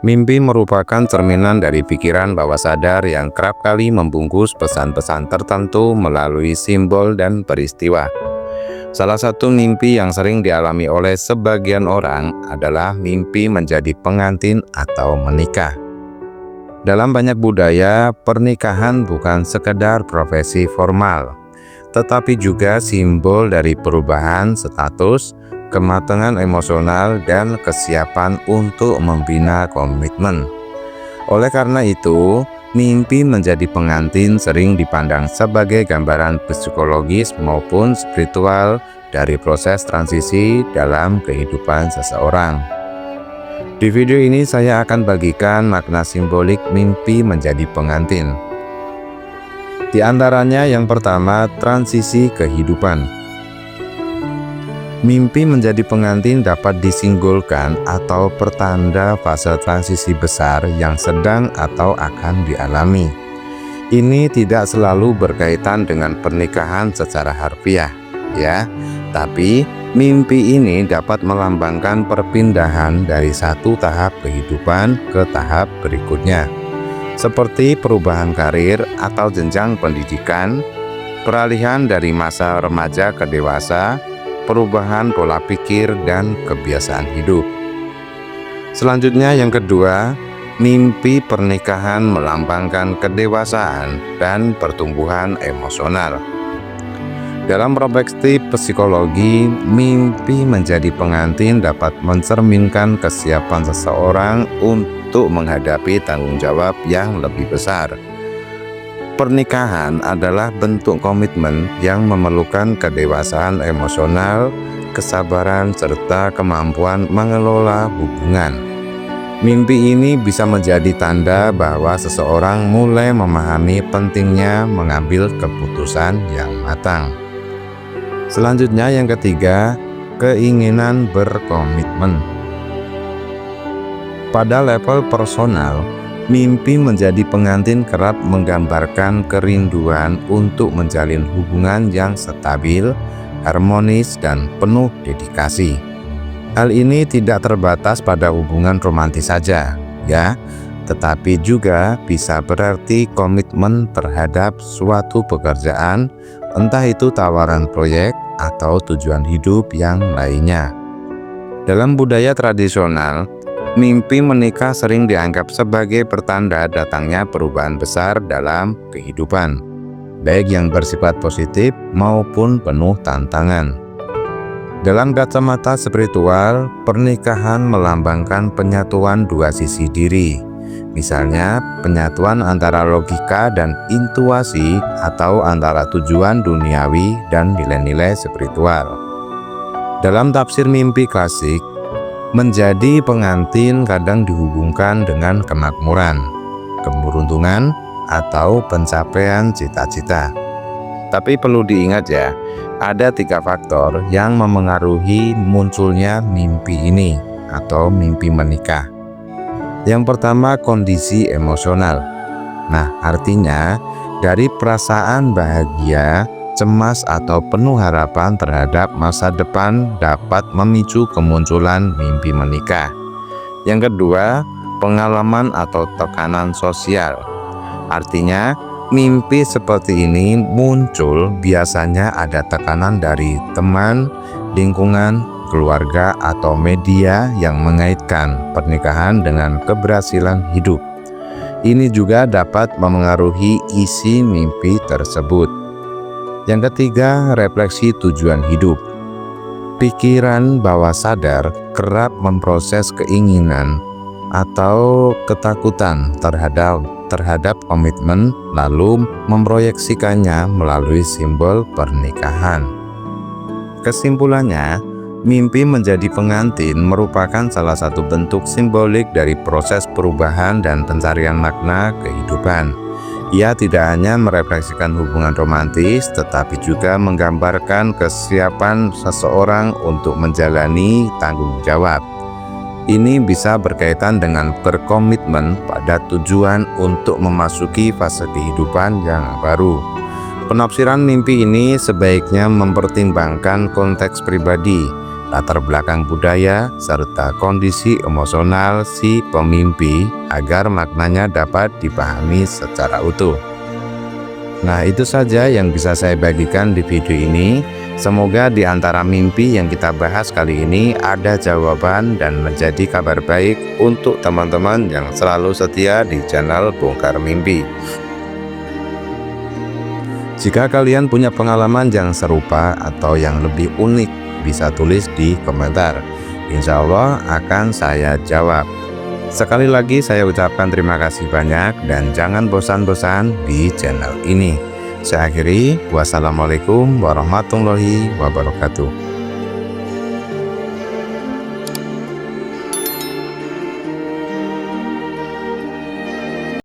Mimpi merupakan cerminan dari pikiran bawah sadar yang kerap kali membungkus pesan-pesan tertentu melalui simbol dan peristiwa. Salah satu mimpi yang sering dialami oleh sebagian orang adalah mimpi menjadi pengantin atau menikah. Dalam banyak budaya, pernikahan bukan sekedar profesi formal, tetapi juga simbol dari perubahan status, kematangan emosional, dan kesiapan untuk membina komitmen. Oleh karena itu, mimpi menjadi pengantin sering dipandang sebagai gambaran psikologis maupun spiritual dari proses transisi dalam kehidupan seseorang. Di video ini saya akan bagikan makna simbolik mimpi menjadi pengantin. Di antaranya yang pertama, transisi kehidupan. Mimpi menjadi pengantin dapat disimbolkan atau pertanda fase transisi besar yang sedang atau akan dialami. Ini tidak selalu berkaitan dengan pernikahan secara harfiah, ya. Tapi mimpi ini dapat melambangkan perpindahan dari satu tahap kehidupan ke tahap berikutnya, seperti perubahan karir atau jenjang pendidikan, peralihan dari masa remaja ke dewasa, perubahan pola pikir dan kebiasaan hidup. Selanjutnya yang kedua, mimpi pernikahan melambangkan kedewasaan dan pertumbuhan emosional. Dalam perspektif psikologi, mimpi menjadi pengantin dapat mencerminkan kesiapan seseorang untuk menghadapi tanggung jawab yang lebih besar. Pernikahan adalah bentuk komitmen yang memerlukan kedewasaan emosional, kesabaran, serta kemampuan mengelola hubungan. Mimpi ini bisa menjadi tanda bahwa seseorang mulai memahami pentingnya mengambil keputusan yang matang. Selanjutnya yang ketiga, keinginan berkomitmen. Pada level personal, mimpi menjadi pengantin kerap menggambarkan kerinduan untuk menjalin hubungan yang stabil, harmonis, dan penuh dedikasi. Hal ini tidak terbatas pada hubungan romantis saja, ya, tetapi juga bisa berarti komitmen terhadap suatu pekerjaan, entah itu tawaran proyek atau tujuan hidup yang lainnya. Dalam budaya tradisional, mimpi menikah sering dianggap sebagai pertanda datangnya perubahan besar dalam kehidupan, baik yang bersifat positif maupun penuh tantangan. Dalam kacamata spiritual, pernikahan melambangkan penyatuan dua sisi diri, misalnya penyatuan antara logika dan intuisi atau antara tujuan duniawi dan nilai-nilai spiritual. Dalam tafsir mimpi klasik, menjadi pengantin kadang dihubungkan dengan kemakmuran, keberuntungan, atau pencapaian cita-cita. Tapi perlu diingat ya, ada 3 faktor yang memengaruhi munculnya mimpi ini atau mimpi menikah. Yang pertama, kondisi emosional. Nah, artinya dari perasaan bahagia, cemas, atau penuh harapan terhadap masa depan dapat memicu kemunculan mimpi menikah. Yang kedua, pengalaman atau tekanan sosial. Artinya, mimpi seperti ini muncul biasanya ada tekanan dari teman, lingkungan, keluarga, atau media yang mengaitkan pernikahan dengan keberhasilan hidup. Ini juga dapat memengaruhi isi mimpi tersebut. Yang ketiga, refleksi tujuan hidup. Pikiran bawah sadar kerap memproses keinginan atau ketakutan terhadap komitmen, lalu memproyeksikannya melalui simbol pernikahan. Kesimpulannya, mimpi menjadi pengantin merupakan salah satu bentuk simbolik dari proses perubahan dan pencarian makna kehidupan. Ia tidak hanya merefleksikan hubungan romantis, tetapi juga menggambarkan kesiapan seseorang untuk menjalani tanggung jawab. Ini bisa berkaitan dengan berkomitmen pada tujuan untuk memasuki fase kehidupan yang baru. Penafsiran mimpi ini sebaiknya mempertimbangkan konteks pribadi, latar belakang budaya, serta kondisi emosional si pemimpi agar maknanya dapat dipahami secara utuh. Nah, itu saja yang bisa saya bagikan di video ini. Semoga di antara mimpi yang kita bahas kali ini ada jawaban dan menjadi kabar baik untuk teman-teman yang selalu setia di channel Bongkar Mimpi. Jika kalian punya pengalaman yang serupa atau yang lebih unik, bisa tulis di komentar. Insya Allah akan saya jawab. Sekali lagi saya ucapkan terima kasih banyak dan jangan bosan-bosan di channel ini. Saya akhiri, wassalamualaikum warahmatullahi wabarakatuh.